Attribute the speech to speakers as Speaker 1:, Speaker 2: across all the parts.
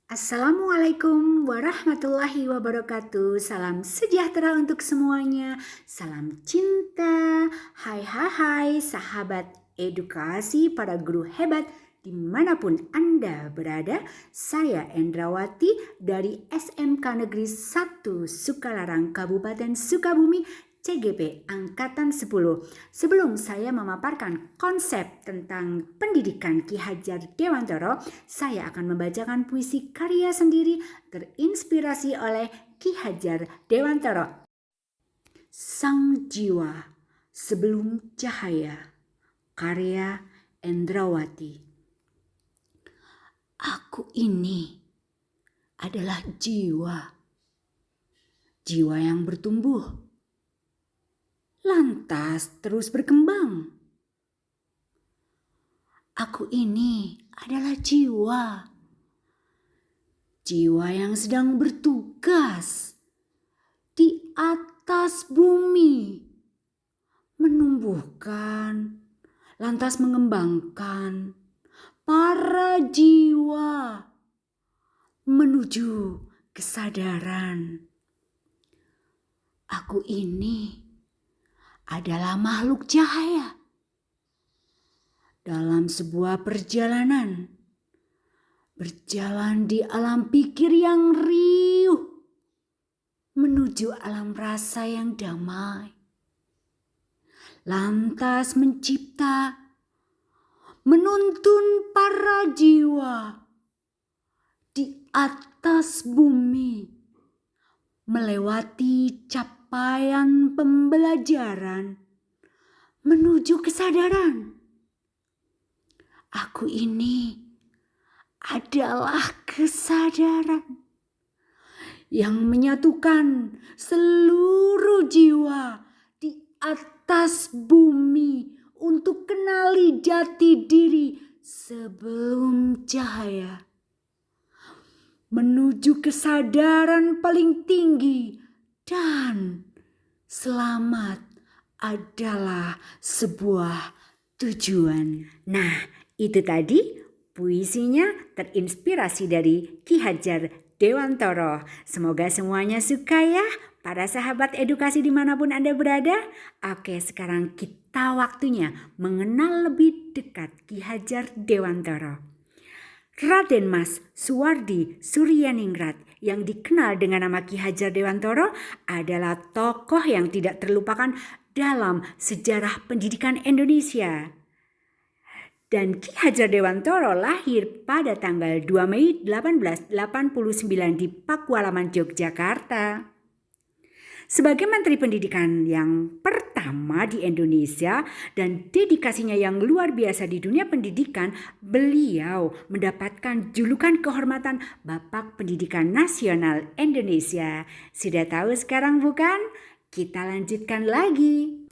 Speaker 1: Assalamualaikum warahmatullahi wabarakatuh. Salam sejahtera untuk semuanya. Salam cinta. Hai sahabat edukasi, para guru hebat dimanapun Anda berada. Saya Endrawati dari SMK Negeri 1 Sukalarang, Kabupaten Sukabumi, CGP Angkatan 10. Sebelum saya memaparkan konsep tentang pendidikan Ki Hajar Dewantara, saya akan membacakan puisi karya sendiri terinspirasi oleh Ki Hajar Dewantara. Sang Jiwa Sebelum Cahaya, karya Endrawati. Aku ini adalah jiwa. Jiwa yang bertumbuh, lantas terus berkembang. Aku ini adalah jiwa. Jiwa yang sedang bertugas di atas bumi, menumbuhkan, lantas mengembangkan para jiwa menuju kesadaran. Aku ini adalah makhluk cahaya dalam sebuah perjalanan, berjalan di alam pikir yang riuh menuju alam rasa yang damai. Lantas mencipta, menuntun para jiwa di atas bumi, melewati capaian pembelajaran menuju kesadaran. Aku ini adalah kesadaran yang menyatukan seluruh jiwa di atas bumi untuk kenali jati diri sebelum cahaya, menuju kesadaran paling tinggi, dan selamat adalah sebuah tujuan. Nah, itu tadi puisinya terinspirasi dari Ki Hajar Dewantara. Semoga semuanya suka ya, para sahabat edukasi dimanapun Anda berada. Oke, sekarang kita waktunya mengenal lebih dekat Ki Hajar Dewantara. Raden Mas Suwardi Suryaningrat yang dikenal dengan nama Ki Hajar Dewantara adalah tokoh yang tidak terlupakan dalam sejarah pendidikan Indonesia. Dan Ki Hajar Dewantara lahir pada tanggal 2 Mei 1889 di Pakualaman, Yogyakarta. Sebagai Menteri Pendidikan yang pertama di Indonesia dan dedikasinya yang luar biasa di dunia pendidikan, beliau mendapatkan julukan kehormatan Bapak Pendidikan Nasional Indonesia. Sudah tahu sekarang bukan? Kita lanjutkan lagi.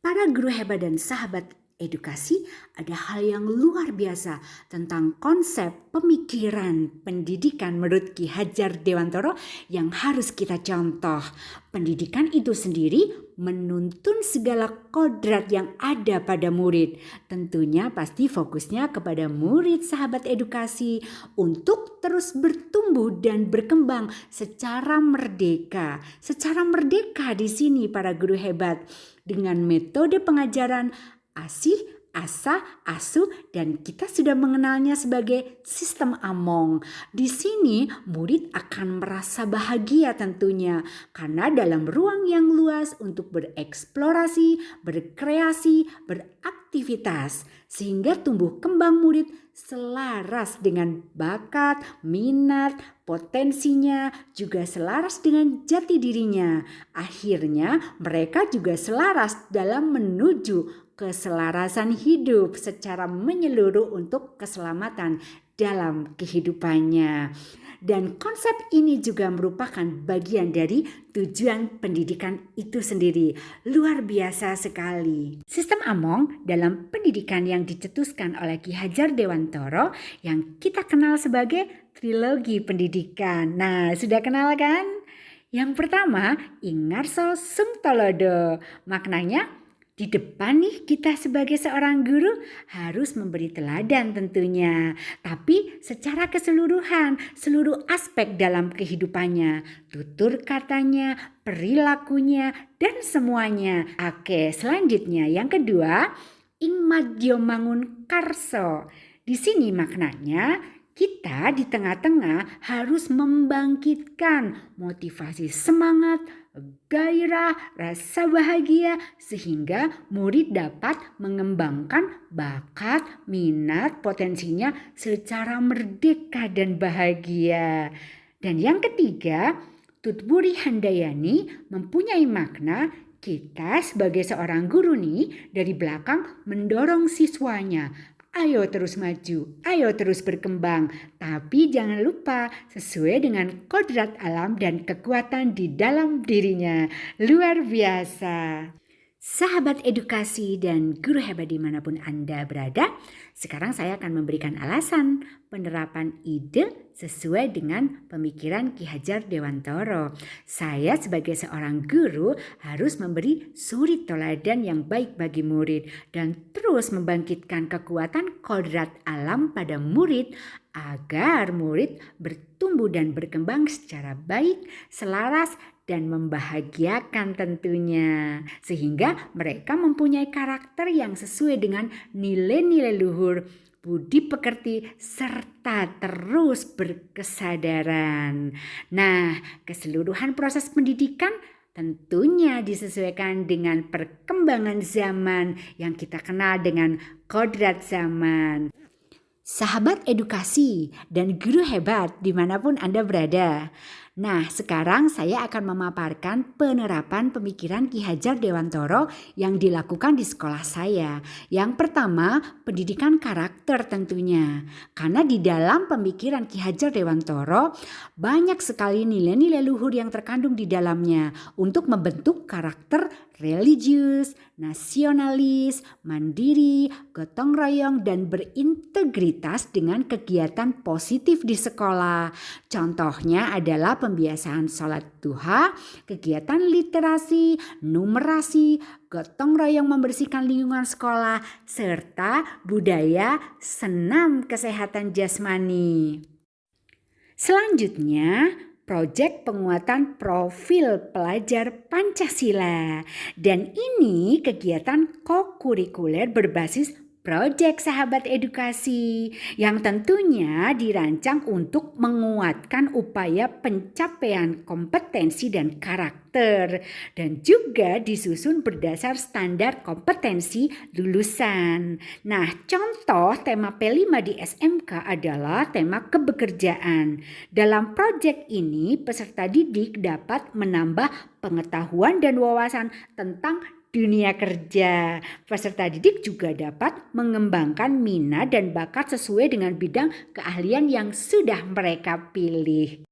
Speaker 1: Para guru hebat dan sahabat edukasi, ada hal yang luar biasa tentang konsep pemikiran pendidikan menurut Ki Hajar Dewantara yang harus kita contoh. Pendidikan itu sendiri menuntun segala kodrat yang ada pada murid. Tentunya pasti fokusnya kepada murid sahabat edukasi untuk terus bertumbuh dan berkembang secara merdeka. Secara merdeka di sini para guru hebat dengan metode pengajaran ASIH, ASA, ASU, dan kita sudah mengenalnya sebagai sistem Among. Di sini murid akan merasa bahagia tentunya karena dalam ruang yang luas untuk bereksplorasi, berkreasi, beraktivitas sehingga tumbuh kembang murid selaras dengan bakat, minat, potensinya, juga selaras dengan jati dirinya. Akhirnya mereka juga selaras dalam menuju keselarasan hidup secara menyeluruh untuk keselamatan dalam kehidupannya. Dan konsep ini juga merupakan bagian dari tujuan pendidikan itu sendiri. Luar biasa sekali. Sistem Among dalam pendidikan yang dicetuskan oleh Ki Hajar Dewantara yang kita kenal sebagai trilogi pendidikan. Nah, sudah kenal kan? Yang pertama, Ingarso Sungtolodo. Maknanya Di depan nih kita sebagai seorang guru harus memberi teladan tentunya. Tapi secara keseluruhan, seluruh aspek dalam kehidupannya. Tutur katanya, perilakunya, dan semuanya. Oke, selanjutnya yang kedua, ing madya mangun karso. Di sini maknanya kita di tengah-tengah harus membangkitkan motivasi semangat, gairah, rasa bahagia sehingga murid dapat mengembangkan bakat, minat, potensinya secara merdeka dan bahagia. Dan yang ketiga, Tutburi Handayani mempunyai makna kita sebagai seorang guru nih dari belakang mendorong siswanya. Ayo terus maju, ayo terus berkembang. Tapi jangan lupa sesuai dengan kodrat alam dan kekuatan di dalam dirinya. Luar biasa. Sahabat edukasi dan guru hebat dimanapun Anda berada, sekarang saya akan memberikan alasan penerapan ide sesuai dengan pemikiran Ki Hajar Dewantara. Saya sebagai seorang guru harus memberi suri teladan yang baik bagi murid dan terus membangkitkan kekuatan kodrat alam pada murid agar murid bertumbuh dan berkembang secara baik, selaras, dan membahagiakan tentunya. Sehingga mereka mempunyai karakter yang sesuai dengan nilai-nilai luhur, budi pekerti, serta terus berkesadaran. Nah, keseluruhan proses pendidikan tentunya disesuaikan dengan perkembangan zaman yang kita kenal dengan kodrat zaman. Sahabat edukasi dan guru hebat dimanapun Anda berada. Nah, sekarang saya akan memaparkan penerapan pemikiran Ki Hajar Dewantara yang dilakukan di sekolah saya. Yang pertama, pendidikan karakter tentunya. Karena di dalam pemikiran Ki Hajar Dewantara banyak sekali nilai-nilai luhur yang terkandung di dalamnya untuk membentuk karakter religius, nasionalis, mandiri, gotong royong, dan berintegritas dengan kegiatan positif di sekolah. Contohnya adalah pembiasaan sholat duha, kegiatan literasi, numerasi, gotong royong membersihkan lingkungan sekolah, serta budaya senam kesehatan jasmani. Selanjutnya, proyek penguatan profil pelajar Pancasila. Dan ini kegiatan kokurikuler berbasis proyek sahabat edukasi yang tentunya dirancang untuk menguatkan upaya pencapaian kompetensi dan karakter dan juga disusun berdasar standar kompetensi lulusan. Nah, contoh tema P5 di SMK adalah tema kebekerjaan. Dalam proyek ini peserta didik dapat menambah pengetahuan dan wawasan tentang dunia kerja. Peserta didik juga dapat mengembangkan minat dan bakat sesuai dengan bidang keahlian yang sudah mereka pilih.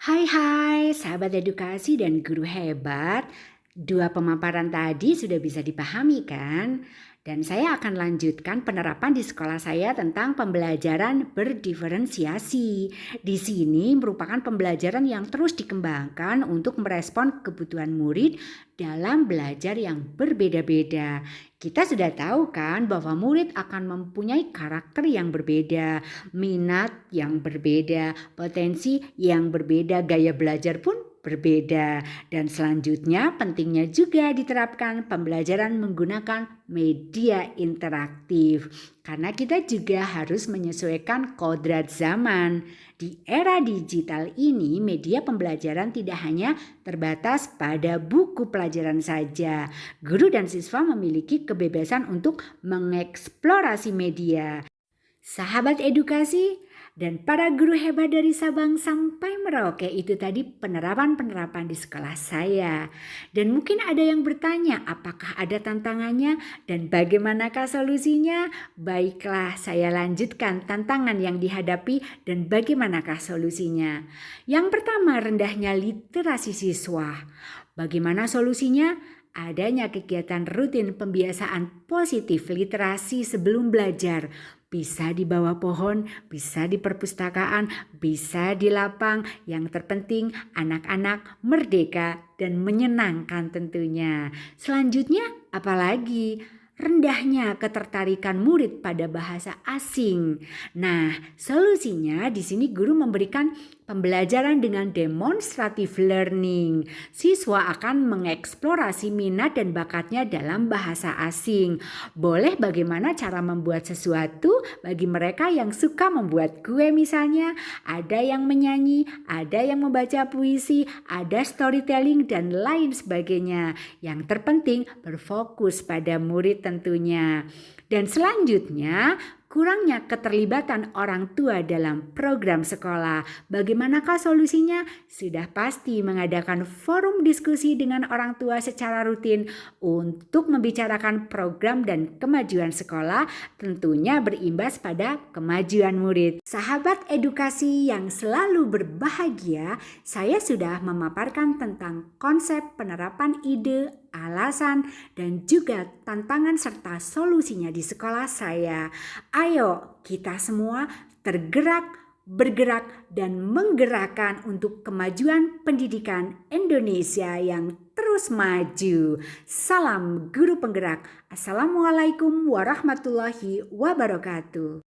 Speaker 1: Hai sahabat edukasi dan guru hebat. Dua pemaparan tadi sudah bisa dipahami kan? Dan saya akan lanjutkan penerapan di sekolah saya tentang pembelajaran berdiferensiasi. Di sini merupakan pembelajaran yang terus dikembangkan untuk merespon kebutuhan murid dalam belajar yang berbeda-beda. Kita sudah tahu kan bahwa murid akan mempunyai karakter yang berbeda, minat yang berbeda, potensi yang berbeda, gaya belajar pun berbeda. Dan selanjutnya pentingnya juga diterapkan pembelajaran menggunakan media interaktif. Karena kita juga harus menyesuaikan kodrat zaman. Di era digital ini media pembelajaran tidak hanya terbatas pada buku pelajaran saja. Guru dan siswa memiliki kebebasan untuk mengeksplorasi media. Sahabat edukasi dan para guru hebat dari Sabang sampai Merauke, itu tadi penerapan-penerapan di sekolah saya. Dan mungkin ada yang bertanya, apakah ada tantangannya dan bagaimanakah solusinya? Baiklah, saya lanjutkan tantangan yang dihadapi dan bagaimanakah solusinya. Yang pertama, rendahnya literasi siswa. Bagaimana solusinya? Adanya kegiatan rutin pembiasaan positif literasi sebelum belajar. Bisa di bawah pohon, bisa di perpustakaan, bisa di lapang. Yang terpenting anak-anak merdeka dan menyenangkan tentunya. Selanjutnya apalagi? Rendahnya ketertarikan murid pada bahasa asing. Nah, solusinya di sini guru memberikan pembelajaran dengan demonstrative learning. Siswa akan mengeksplorasi minat dan bakatnya dalam bahasa asing. Boleh bagaimana cara membuat sesuatu bagi mereka yang suka membuat kue misalnya. Ada yang menyanyi, ada yang membaca puisi, ada storytelling dan lain sebagainya. Yang terpenting berfokus pada murid tentunya. Dan selanjutnya, kurangnya keterlibatan orang tua dalam program sekolah. Bagaimanakah solusinya? Sudah pasti mengadakan forum diskusi dengan orang tua secara rutin untuk membicarakan program dan kemajuan sekolah, tentunya berimbas pada kemajuan murid. Sahabat edukasi yang selalu berbahagia, saya sudah memaparkan tentang konsep penerapan ide, alasan, dan juga tantangan serta solusinya di sekolah saya. Ayo kita semua tergerak, bergerak, dan menggerakkan untuk kemajuan pendidikan Indonesia yang terus maju. Salam guru penggerak. Assalamualaikum warahmatullahi wabarakatuh.